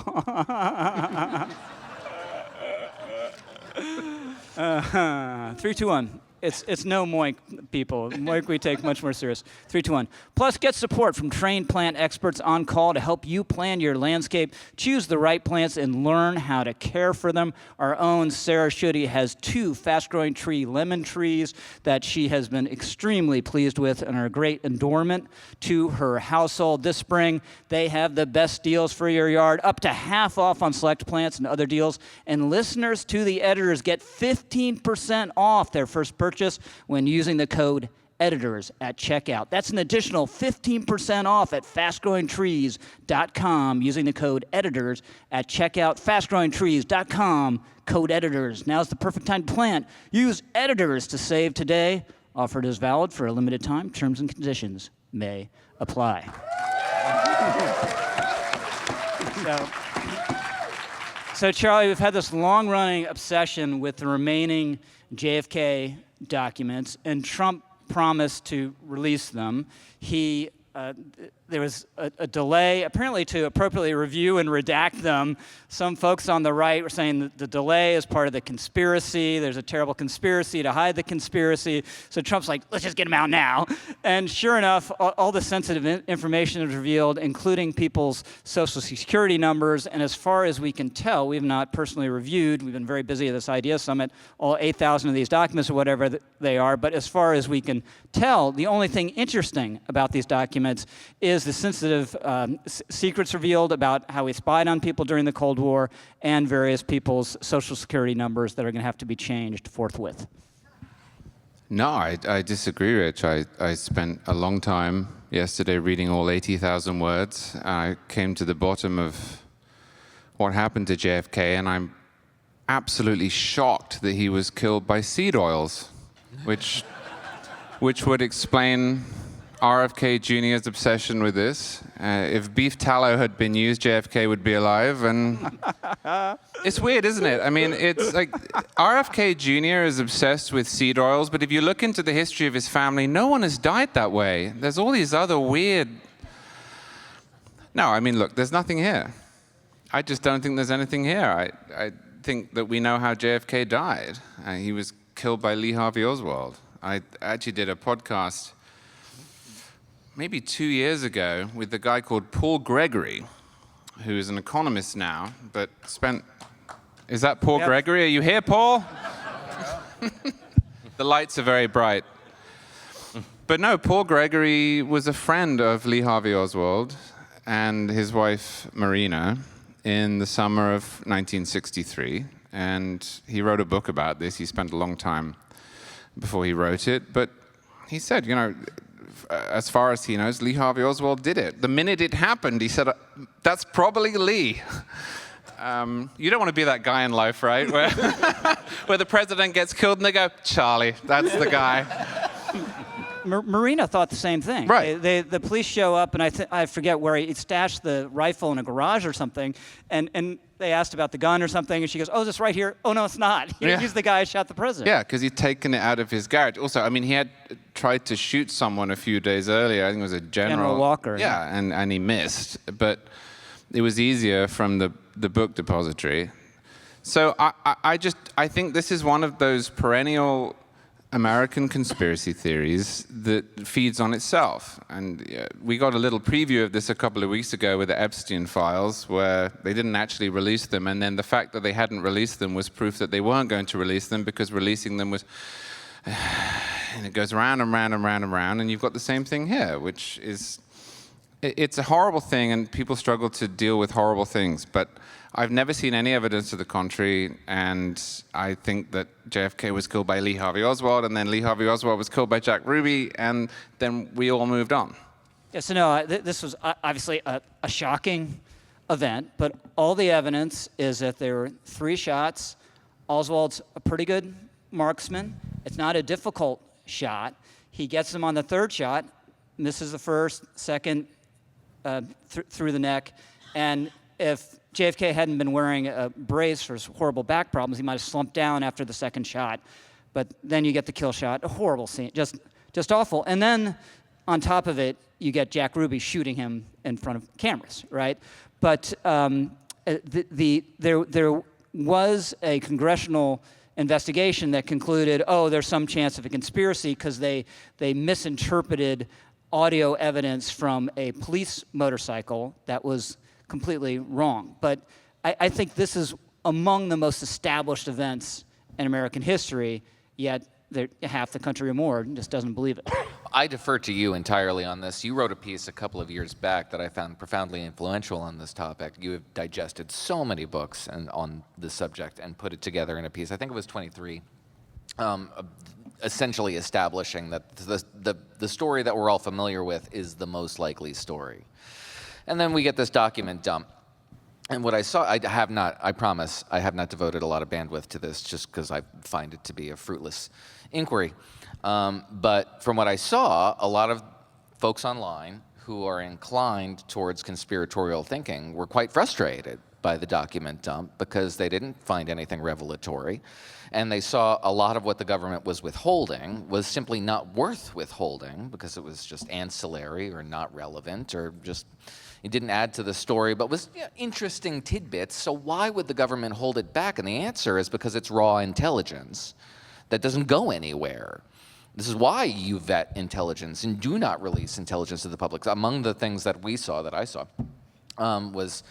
3, 2, 1. It's no moink, people. Moink we take much more serious. 3, 2, 1. Plus, get support from trained plant experts on call to help you plan your landscape, choose the right plants, and learn how to care for them. Our own Sarah Schutte has 2 fast-growing tree lemon trees that she has been extremely pleased with and are a great adornment to her household. This spring, they have the best deals for your yard, up to half off on select plants and other deals. And listeners to the editors get 15% off their first purchase when using the code editors at checkout. That's an additional 15% off at fastgrowingtrees.com using the code editors at checkout. Fastgrowingtrees.com, code editors. Now's the perfect time to plant. Use editors to save today. Offer is valid for a limited time. Terms and conditions may apply. So, Charlie, we've had this long-running obsession with the remaining JFK documents, and Trump promised to release them. There was a delay, apparently, to appropriately review and redact them. Some folks on the right were saying that the delay is part of the conspiracy. There's a terrible conspiracy to hide the conspiracy. So Trump's like, let's just get them out now. And sure enough, all the sensitive information is revealed, including people's social security numbers. And as far as we can tell, we've not personally reviewed. We've been very busy at this Idea Summit, all 8,000 of these documents or whatever they are. But as far as we can tell, the only thing interesting about these documents is the sensitive secrets revealed about how we spied on people during the Cold War and various people's social security numbers that are going to have to be changed forthwith. No, I disagree, Rich. I spent a long time yesterday reading all 80,000 words. I came to the bottom of what happened to JFK, and I'm absolutely shocked that he was killed by seed oils, which would explain RFK Jr.'s obsession with this. If beef tallow had been used, JFK would be alive. And it's weird, isn't it? I mean, it's like RFK Jr. is obsessed with seed oils, but if you look into the history of his family, no one has died that way. There's all these other weird... No, I mean, look, there's nothing here. I just don't think there's anything here. I think that we know how JFK died. He was killed by Lee Harvey Oswald. I actually did a podcast maybe 2 years ago with a guy called Paul Gregory, who is an economist now, but spent... Is that Paul Gregory? Are you here, Paul? The lights are very bright. But no, Paul Gregory was a friend of Lee Harvey Oswald and his wife, Marina, in the summer of 1963. And he wrote a book about this. He spent a long time before he wrote it. But he said, you know, as far as he knows, Lee Harvey Oswald did it. The minute it happened, he said, that's probably Lee. You don't want to be that guy in life, right? Where the president gets killed and they go, Charlie, that's the guy. Marina thought the same thing. Right. The police show up, and I forget where he stashed the rifle in a garage or something, and they asked about the gun or something, and she goes, oh, it's right here. Oh, no, it's not. He's the guy who shot the president. Yeah, because he'd taken it out of his garage. Also, I mean, he had tried to shoot someone a few days earlier. I think it was a general. General Walker. Yeah, and he missed. But it was easier from the book depository. So I think this is one of those perennial American conspiracy theories that feeds on itself. And we got a little preview of this a couple of weeks ago with the Epstein files, where they didn't actually release them, and then the fact that they hadn't released them was proof that they weren't going to release them, because releasing them was... And it goes round and round and round and round, and you've got the same thing here, which is... It's a horrible thing, and people struggle to deal with horrible things, but I've never seen any evidence to the contrary, and I think that JFK was killed by Lee Harvey Oswald, and then Lee Harvey Oswald was killed by Jack Ruby, and then we all moved on. Yeah, so no, this was obviously a shocking event, but all the evidence is that there were 3 shots. Oswald's a pretty good marksman. It's not a difficult shot. He gets him on the 3rd shot, misses the 1st, 2nd, through the neck, and if JFK hadn't been wearing a brace for his horrible back problems, he might have slumped down after the 2nd shot. But then you get the kill shot, a horrible scene, just awful. And then on top of it, you get Jack Ruby shooting him in front of cameras, right? But there was a congressional investigation that concluded, oh, there's some chance of a conspiracy because they misinterpreted audio evidence from a police motorcycle that was completely wrong. But I think this is among the most established events in American history, yet half the country or more just doesn't believe it. I defer to you entirely on this. You wrote a piece a couple of years back that I found profoundly influential on this topic. You have digested so many books on this subject and put it together in a piece. I think it was 23. Essentially establishing that the story that we're all familiar with is the most likely story. And then we get this document dump. And what I saw, I promise, I have not devoted a lot of bandwidth to this just because I find it to be a fruitless inquiry. But from what I saw, a lot of folks online who are inclined towards conspiratorial thinking were quite frustrated by the document dump because they didn't find anything revelatory. And they saw a lot of what the government was withholding was simply not worth withholding because it was just ancillary or not relevant or just it didn't add to the story, but was interesting tidbits. So why would the government hold it back? And the answer is because it's raw intelligence that doesn't go anywhere. This is why you vet intelligence and do not release intelligence to the public. Among the things that I saw, was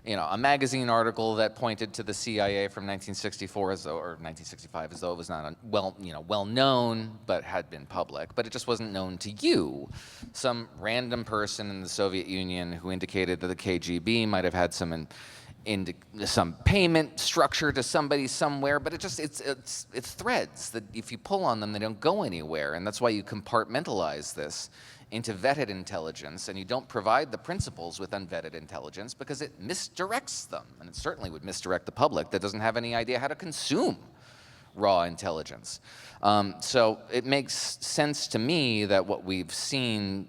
a magazine article that pointed to the CIA from 1964 or 1965 as though it was not well known, but had been public, but it just wasn't known to you. Some random person in the Soviet Union who indicated that the KGB might have had some into some payment structure to somebody somewhere, but it's threads that if you pull on them, they don't go anywhere. And that's why you compartmentalize this into vetted intelligence, and you don't provide the principals with unvetted intelligence because it misdirects them. And it certainly would misdirect the public that doesn't have any idea how to consume raw intelligence. So it makes sense to me that what we've seen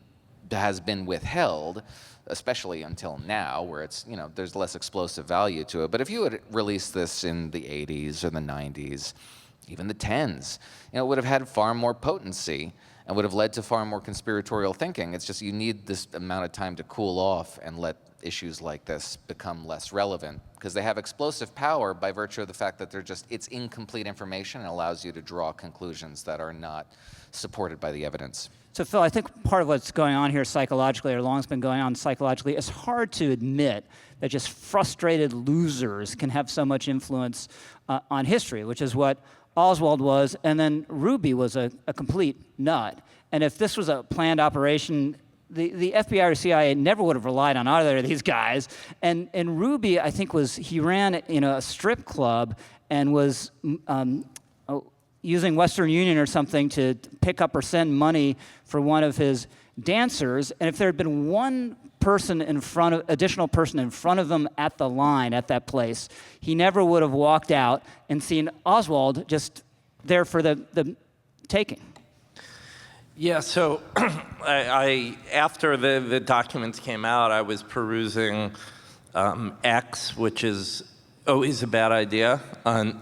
has been withheld, especially until now, where it's, there's less explosive value to it. But if you had released this in the 80s or the 90s, even the 10s, it would have had far more potency and would have led to far more conspiratorial thinking. It's just you need this amount of time to cool off and let issues like this become less relevant, because they have explosive power by virtue of the fact that it's incomplete information and allows you to draw conclusions that are not supported by the evidence. So Phil, I think part of what's going on here psychologically, or long's been going on psychologically, it's hard to admit that just frustrated losers can have so much influence on history, which is what Oswald was, and then Ruby was a complete nut. And if this was a planned operation, the FBI or CIA never would have relied on either of these guys. And Ruby, I think, he ran a strip club and was using Western Union or something to pick up or send money for one of his dancers. And if there had been one additional person in front of them at the line at that place, he never would have walked out and seen Oswald just there for the taking. Yeah, so I after the documents came out, I was perusing X, which is always a bad idea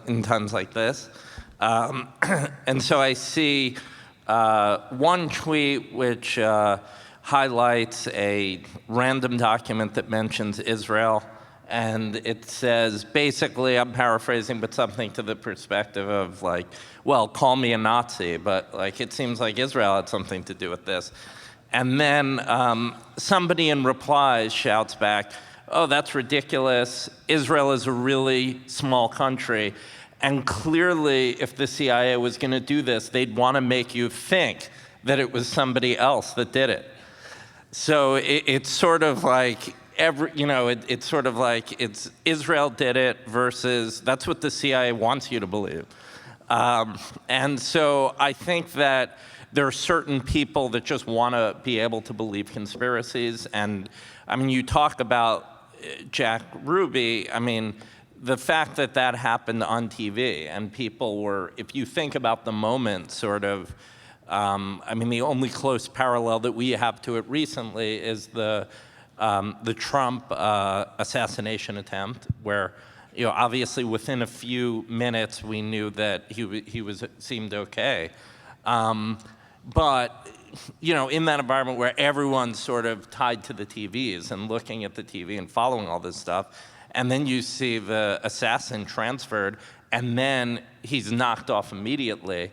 in times like this. And so I see one tweet which highlights a random document that mentions Israel, and it says, basically, I'm paraphrasing, but something to the perspective of like, well, call me a Nazi, but like it seems like Israel had something to do with this. And then somebody in replies shouts back, oh, that's ridiculous. Israel is a really small country. And clearly, if the CIA was going to do this, they'd want to make you think that it was somebody else that did it. So it's sort of like it's sort of like it's Israel did it versus that's what the CIA wants you to believe. And so I think that there are certain people that just want to be able to believe conspiracies. And I mean, you talk about Jack Ruby. I mean, the fact that that happened on TV and people were, if you think about the moment, sort of, I mean, the only close parallel that we have to it recently is the Trump assassination attempt, where, obviously within a few minutes we knew that he seemed okay, but in that environment where everyone's sort of tied to the TVs and looking at the TV and following all this stuff, and then you see the assassin transferred, and then he's knocked off immediately.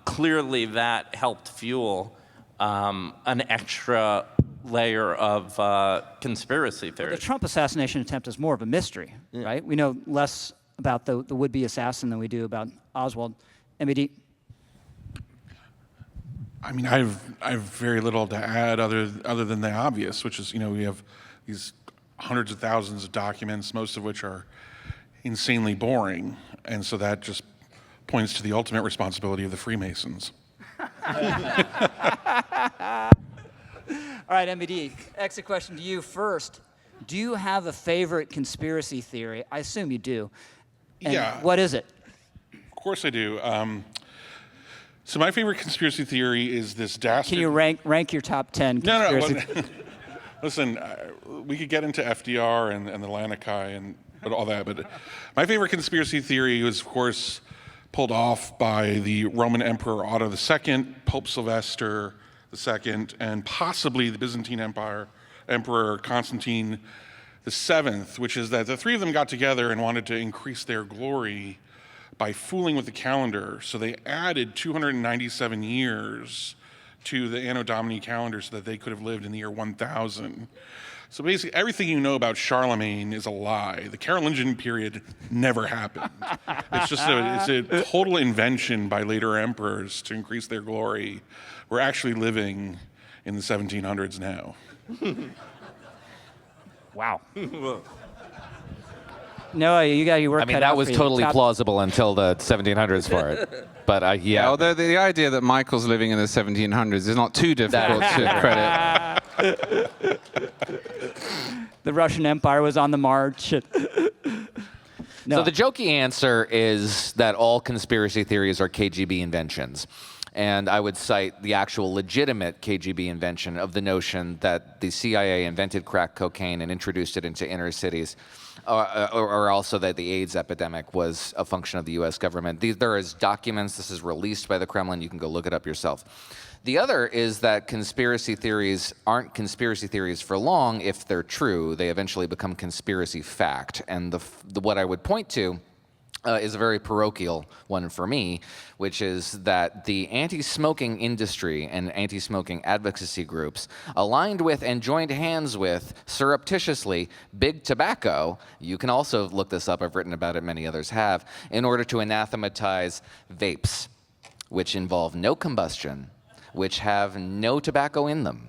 Clearly that helped fuel an extra layer of conspiracy theory. The Trump assassination attempt is more of a mystery, right? We know less about the would-be assassin than we do about Oswald. MED? I mean, I've very little to add other than the obvious, which is, we have these hundreds of thousands of documents, most of which are insanely boring, and so that just points to the ultimate responsibility of the Freemasons. All right, MED, exit question to you first. Do you have a favorite conspiracy theory? I assume you do. And yeah. What is it? Of course I do. So my favorite conspiracy theory is this dastard... Can you rank your top 10 conspiracy No. Listen, we could get into FDR and the Lanikai and all that, but my favorite conspiracy theory was, of course, pulled off by the Roman Emperor Otto II, Pope Sylvester II, and possibly the Byzantine Emperor Constantine VII, which is that the three of them got together and wanted to increase their glory by fooling with the calendar. So they added 297 years to the Anno Domini calendar so that they could have lived in the year 1000. So basically, everything you know about Charlemagne is a lie. The Carolingian period never happened. It's a total invention by later emperors to increase their glory. We're actually living in the 1700s now. Wow. Noah, you got your work I mean, cut that out was for you. totally Top- plausible until the 1700s for it. But yeah. Although the idea that Michael's living in the 1700s is not too difficult to credit. The Russian Empire was on the march. No. So the jokey answer is that all conspiracy theories are KGB inventions. And I would cite the actual legitimate KGB invention of the notion that the CIA invented crack cocaine and introduced it into inner cities, or also that the AIDS epidemic was a function of the US government. There is documents, this is released by the Kremlin, you can go look it up yourself. The other is that conspiracy theories aren't conspiracy theories for long if they're true. They eventually become conspiracy fact. And what I would point to is a very parochial one for me, which is that the anti-smoking industry and anti-smoking advocacy groups aligned with and joined hands with, surreptitiously, big tobacco, you can also look this up, I've written about it, many others have, in order to anathematize vapes, which involve no combustion, which have no tobacco in them,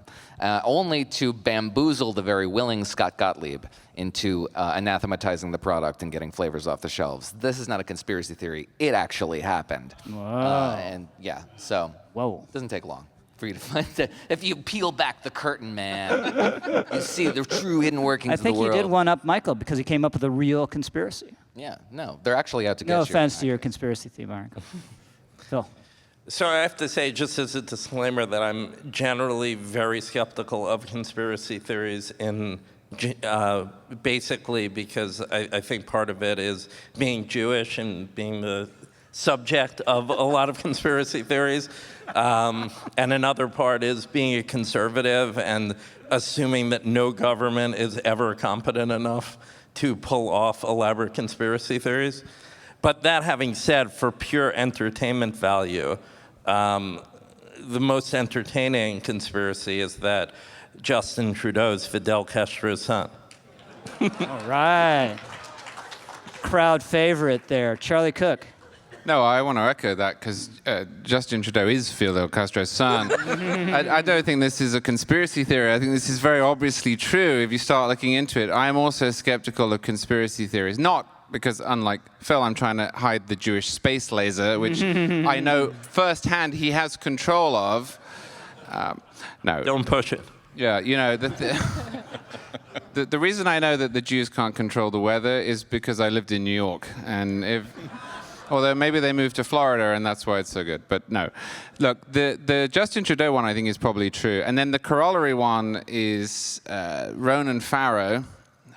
only to bamboozle the very willing Scott Gottlieb into anathematizing the product and getting flavors off the shelves. This is not a conspiracy theory. It actually happened. Wow. And yeah, so Whoa. it doesn't take long for you to find it. If you peel back the curtain, man, you see the true hidden workings I of the think world. you did one up Michael because he came up with a real conspiracy. Yeah, no, they're actually out to get No you. offense to your conspiracy theory, Michael. Phil. So I have to say, just as a disclaimer, that I'm generally very skeptical of conspiracy theories basically because I think part of it is being Jewish and being the subject of a lot of conspiracy theories. And another part is being a conservative and assuming that no government is ever competent enough to pull off elaborate conspiracy theories. But that having said, for pure entertainment value, the most entertaining conspiracy is that Justin Trudeau's Fidel Castro's son. All right. Crowd favorite there. Charlie Cooke. No, I want to echo that because Justin Trudeau is Fidel Castro's son. I don't think this is a conspiracy theory. I think this is very obviously true if you start looking into it. I am also skeptical of conspiracy theories, not because, unlike Phil, I'm trying to hide the Jewish space laser, which I know firsthand he has control of. No. Don't push it. Yeah, you know, the reason I know that the Jews can't control the weather is because I lived in New York. And although maybe they moved to Florida and that's why it's so good. But no. Look, the Justin Trudeau one I think is probably true. And then the corollary one is Ronan Farrow,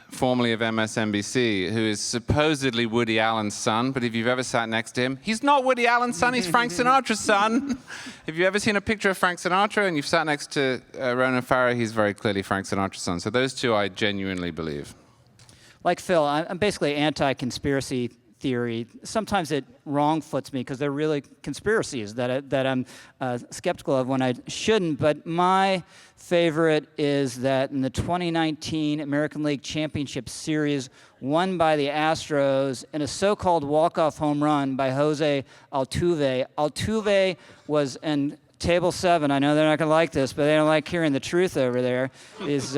formerly of MSNBC, who is supposedly Woody Allen's son, but if you've ever sat next to him, he's not Woody Allen's son, he's Frank Sinatra's son. If you've ever seen a picture of Frank Sinatra and you've sat next to Ronan Farrow, he's very clearly Frank Sinatra's son. So those two I genuinely believe. Like Phil, I'm basically anti-conspiracy theory. Sometimes it wrong foots me because they're really conspiracies that I'm skeptical of when I shouldn't. But my favorite is that in the 2019 American League Championship Series won by the Astros in a so-called walk-off home run by Jose Altuve. Altuve was in Table 7. I know they're not going to like this, but they don't like hearing the truth over there. Is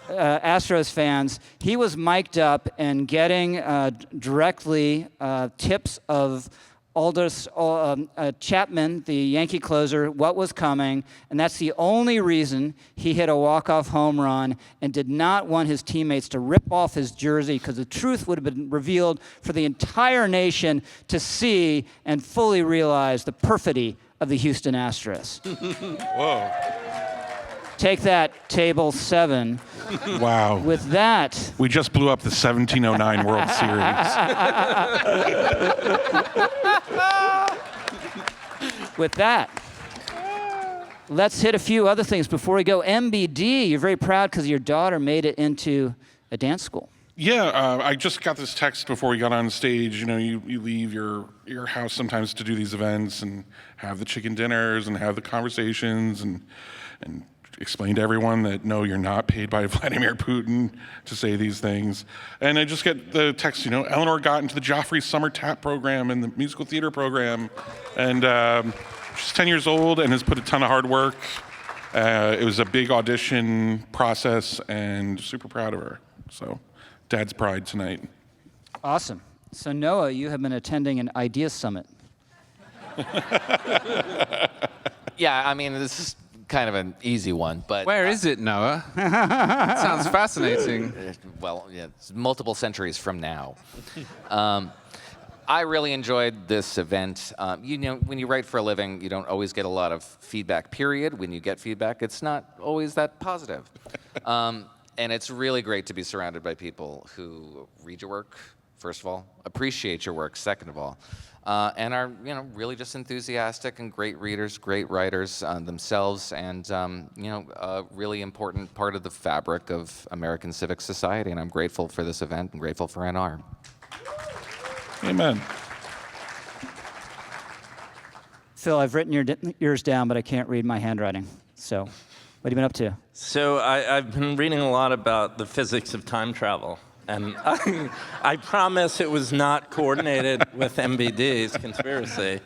Astros fans, he was mic'd up and getting directly tips of Aldous Chapman, the Yankee closer, what was coming, and that's the only reason he hit a walk-off home run and did not want his teammates to rip off his jersey because the truth would have been revealed for the entire nation to see and fully realize the perfidy of the Houston Astros. Whoa. Take that, Table 7. Wow. With that, We just blew up the 1709 World Series. with that, let's hit a few other things before we go. MBD, you're very proud because your daughter made it into a dance school. Yeah, I just got this text before we got on stage. You know, you leave your house sometimes to do these events and have the chicken dinners and have the conversations and explain to everyone that, no, you're not paid by Vladimir Putin to say these things. And I just get the text, you know, Eleanor got into the Joffrey Summer Tap program and the musical theater program. And she's 10 years old and has put a ton of hard work. It was a big audition process and super proud of her. So, dad's pride tonight. Awesome. So Noah, you have been attending an idea summit. Yeah, I mean, this is kind of an easy one, but Where is it, Noah? Sounds fascinating. well, yeah, it's multiple centuries from now. I really enjoyed this event. You know, when you write for a living, you don't always get a lot of feedback, period. When you get feedback, it's not always that positive. And it's really great to be surrounded by people who read your work, first of all, appreciate your work, second of all, and are, you know, really just enthusiastic and great readers, great writers themselves, and, you know, a really important part of the fabric of American civic society. And I'm grateful for this event and grateful for NR. Amen. Phil, I've written yours down, but I can't read my handwriting. So, what have you been up to? So I've been reading a lot about the physics of time travel. And I promise it was not coordinated with MBD's conspiracy.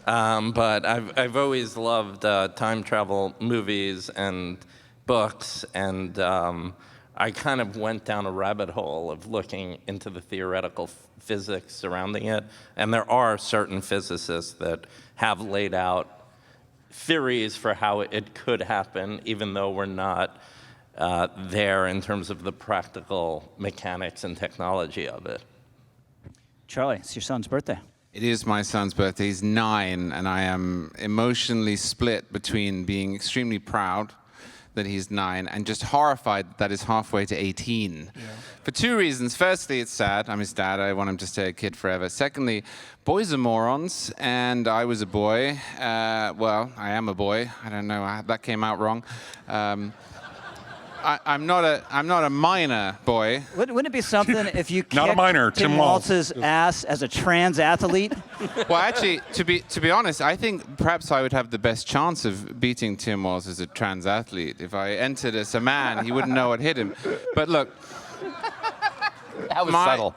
But I've always loved time travel movies and books. And I kind of went down a rabbit hole of looking into the theoretical physics surrounding it. And there are certain physicists that have laid out theories for how it could happen, even though we're not there in terms of the practical mechanics and technology of it. Charlie, it's your son's birthday. It is my son's birthday. He's 9, and I am emotionally split between being extremely proud that he's 9 and just horrified that he's halfway to 18. Yeah. For 2 reasons. Firstly, it's sad. I'm his dad. I want him to stay a kid forever. Secondly, boys are morons, and I was a boy. Well, I am a boy. I don't know. That came out wrong. I'm not a minor boy. Wouldn't it be something if you Not a kicked minor, Tim Tim Walz. Waltz's ass as a trans athlete? Well, actually, to be honest, I think perhaps I would have the best chance of beating Tim Walz as a trans athlete. If I entered as a man, he wouldn't know what hit him. But look, That was subtle.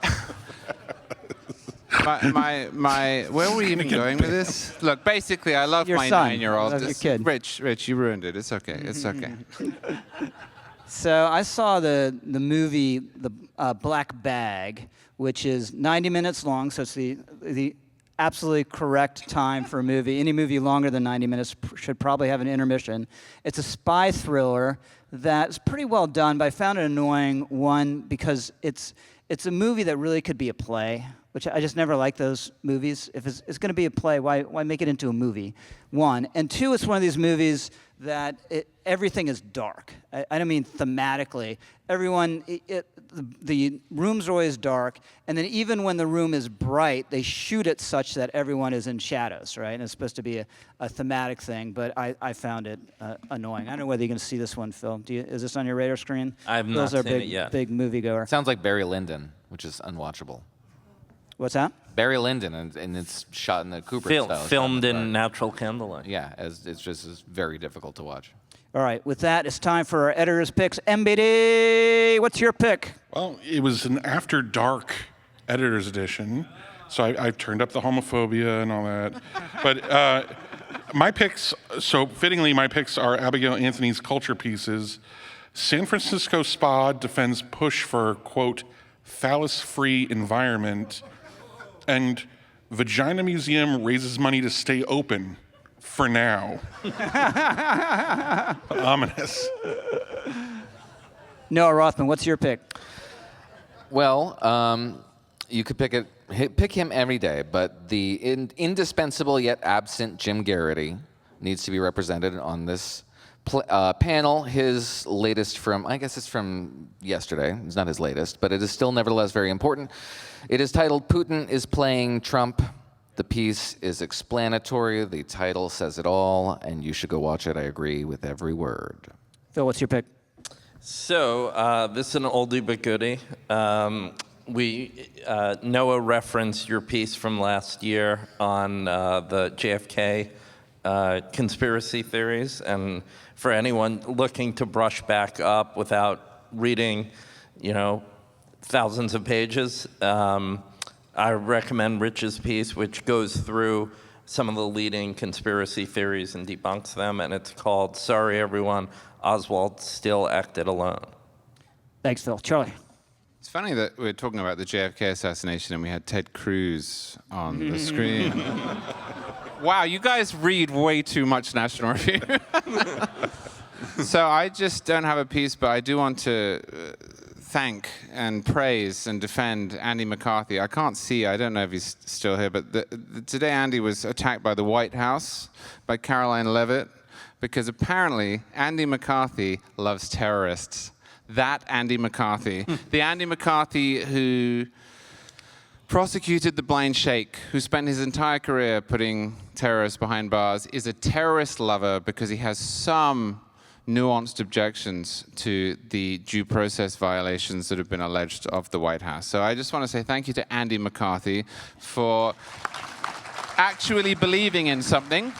where were we even going with this? Look, basically, I love Your my son. 9-year-old. I love your kid. Rich, you ruined it. It's okay. It's okay. So I saw the movie The Black Bag, which is 90 minutes long, so it's the absolutely correct time for a movie. Any movie longer than 90 minutes should probably have an intermission. It's a spy thriller that's pretty well done, but I found it annoying, one, because it's a movie that really could be a play, which I just never like those movies. If it's going to be a play, why make it into a movie? One. And two, it's one of these movies that everything is dark. I don't mean thematically. The rooms are always dark, and then even when the room is bright, they shoot it such that everyone is in shadows, right? And it's supposed to be a thematic thing, but I found it annoying. I don't know whether you can see this one, Phil. Is this on your radar screen? I have not seen it yet. Big moviegoer. Sounds like Barry Lyndon, which is unwatchable. What's that? Barry Lyndon, and it's shot in the Kubrick style. Filmed in natural candlelight. Yeah, it's just very difficult to watch. All right, with that, it's time for our editor's picks. MBD, what's your pick? Well, it was an after dark editor's edition, so I turned up the homophobia and all that. But my picks, so fittingly, my picks are Abigail Anthony's culture pieces. San Francisco Spa defends push for, quote, phallus-free environment, and Vagina Museum raises money to stay open for now. Ominous. Noah Rothman, what's your pick? Well, you could pick him every day, but the indispensable yet absent Jim Garrity needs to be represented on this panel. His latest I guess it's from yesterday. It's not his latest, but it is still nevertheless very important. It is titled "Putin is Playing Trump." The piece is explanatory. The title says it all, and you should go watch it. I agree with every word. Phil, what's your pick? So this is an oldie but goodie. Noah referenced your piece from last year on the JFK conspiracy theories, and for anyone looking to brush back up without reading, thousands of pages, I recommend Rich's piece, which goes through some of the leading conspiracy theories and debunks them, and it's called "Sorry Everyone, Oswald Still Acted Alone." Thanks, Phil. Charlie. It's funny that we're talking about the JFK assassination and we had Ted Cruz on the screen. Wow, you guys read way too much National Review. So I just don't have a piece, but I do want to thank and praise and defend Andy McCarthy. I can't see, I don't know if he's still here, but today Andy was attacked by the White House, by Caroline Leavitt, because apparently Andy McCarthy loves terrorists. That Andy McCarthy. The Andy McCarthy who prosecuted the blind sheikh, who spent his entire career putting terrorists behind bars, is a terrorist lover because he has some nuanced objections to the due process violations that have been alleged of the White House. So I just want to say thank you to Andy McCarthy for actually believing in something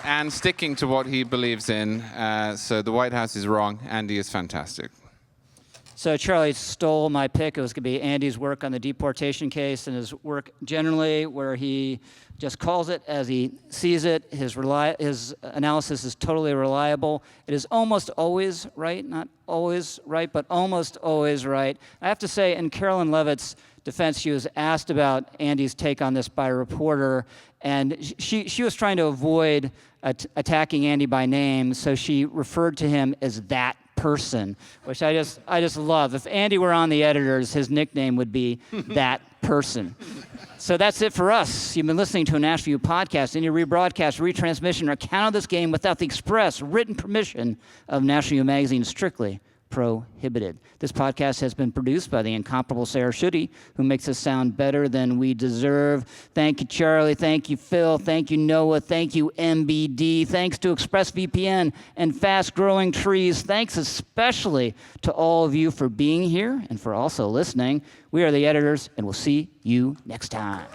and sticking to what he believes in. So the White House is wrong. Andy is fantastic. So Charlie stole my pick. It was going to be Andy's work on the deportation case and his work generally, where he just calls it as he sees it. His analysis is totally reliable. It is almost always right, not always right, but almost always right. I have to say, in Caroline Leavitt's defense, she was asked about Andy's take on this by a reporter, and she was trying to avoid attacking Andy by name, so she referred to him as that person, which I just love. If Andy were on the editors, his nickname would be that person. So that's it for us. You've been listening to a National Review podcast. Any rebroadcast, retransmission, or account of this game without the express written permission of National Review Magazine is strictly prohibited. This podcast has been produced by the incomparable Sarah Schutte, who makes us sound better than we deserve. Thank you, Charlie. Thank you, Phil. Thank you, Noah. Thank you, MBD. Thanks to ExpressVPN and Fast Growing Trees. Thanks especially to all of you for being here and for also listening. We are the editors, and we'll see you next time.